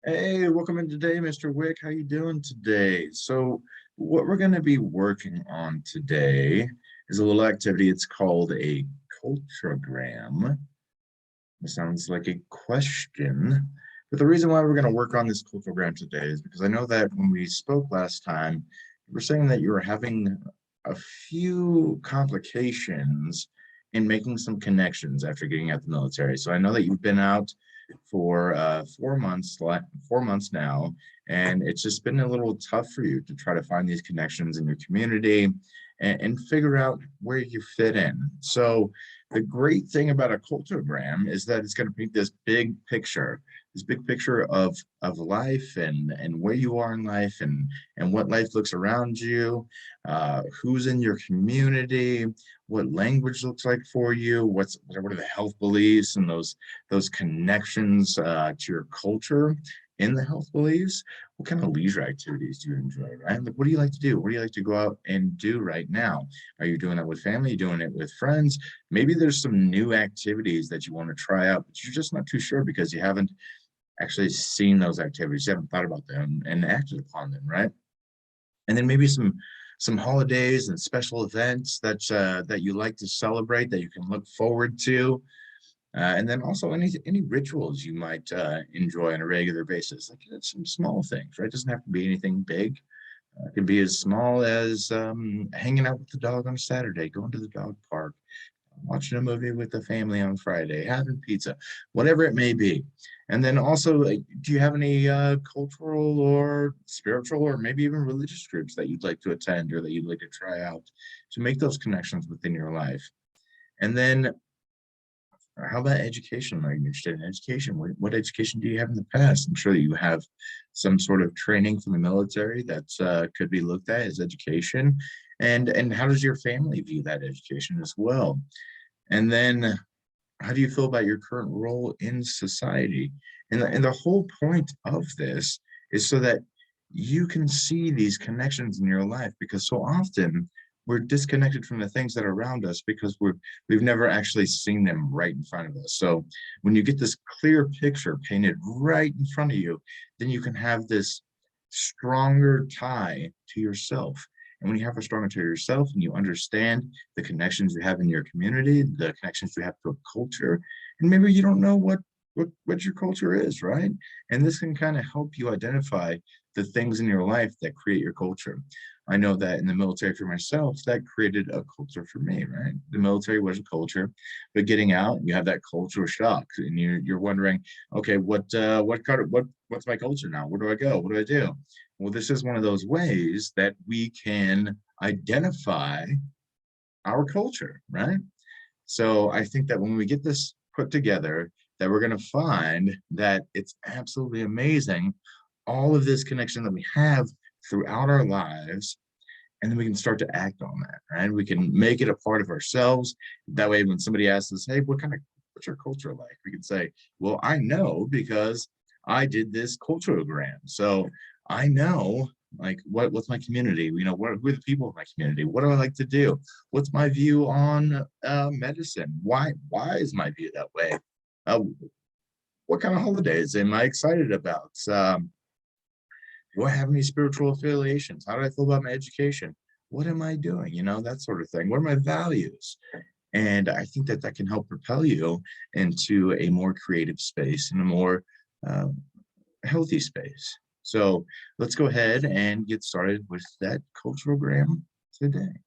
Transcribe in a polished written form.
Hey, welcome in today, Mr. Wick. How you doing today? So, what we're going to be working on today is a little activity. It's called a culturagram. It sounds like a question. But the reason why we're going to work on this culturagram today is because I know that when we spoke last time, you were saying that you were having a few complications in making some connections after getting out the military. So I know that you've been out for 4 months, 4 months now, and it's just been a little tough for you to try to find these connections in your community and figure out where you fit in. So the great thing about a cultogram is that it's going to paint this big picture of life and where you are in life and what life looks around you, who's in your community, what language looks like for you, what are the health beliefs and those connections to your culture in the health beliefs. What kind of leisure activities do you enjoy, right? Like, what do you like to do? What do you like to go out and do right now? Are you doing that with family? Are you doing it with friends? Maybe there's some new activities that you want to try out, but you're just not too sure because you haven't actually seen those activities. You haven't thought about them and acted upon them, right? And then maybe some holidays and special events that you like to celebrate that you can look forward to. And then also any rituals you might enjoy on a regular basis, like some small things, right? It doesn't have to be anything big. It can be as small as hanging out with the dog on a Saturday, going to the dog park, watching a movie with the family on Friday, having pizza, whatever it may be. And then also, like, do you have any cultural or spiritual or maybe even religious groups that you'd like to attend or that you'd like to try out to make those connections within your life? And then how about education? Are you interested in education? What education do you have in the past? I'm sure you have some sort of training from the military that could be looked at as education. And how does your family view that education as well? And then how do you feel about your current role in society? And the whole point of this is so that you can see these connections in your life, because so often we're disconnected from the things that are around us because we've never actually seen them right in front of us. So when you get this clear picture painted right in front of you, then you can have this stronger tie to yourself. And when you have a stronger tie to yourself and you understand the connections you have in your community, the connections you have to a culture, and maybe you don't know what your culture is, right? And this can kind of help you identify the things in your life that create your culture. I know that in the military for myself, that created a culture for me, right? The military was a culture, but getting out, you have that cultural shock, and you're wondering, okay, what's my culture now? Where do I go? What do I do? Well, this is one of those ways that we can identify our culture, right? So I think that when we get this put together, that we're going to find that it's absolutely amazing, all of this connection that we have throughout our lives, and then we can start to act on that, right? We can make it a part of ourselves. That way, when somebody asks us, hey, what's your culture like? We can say, well, I know because I did this culturogram. So I know, like, what's my community? Who are the people of my community? What do I like to do? What's my view on medicine? Why is my view that way? Uh, what kind of holidays am I excited about? Do I have any spiritual affiliations? How do I feel about my education? What am I doing? That sort of thing. What are my values? And I think that can help propel you into a more creative space and a more uh, healthy space. So let's go ahead and get started with that cultural gram today.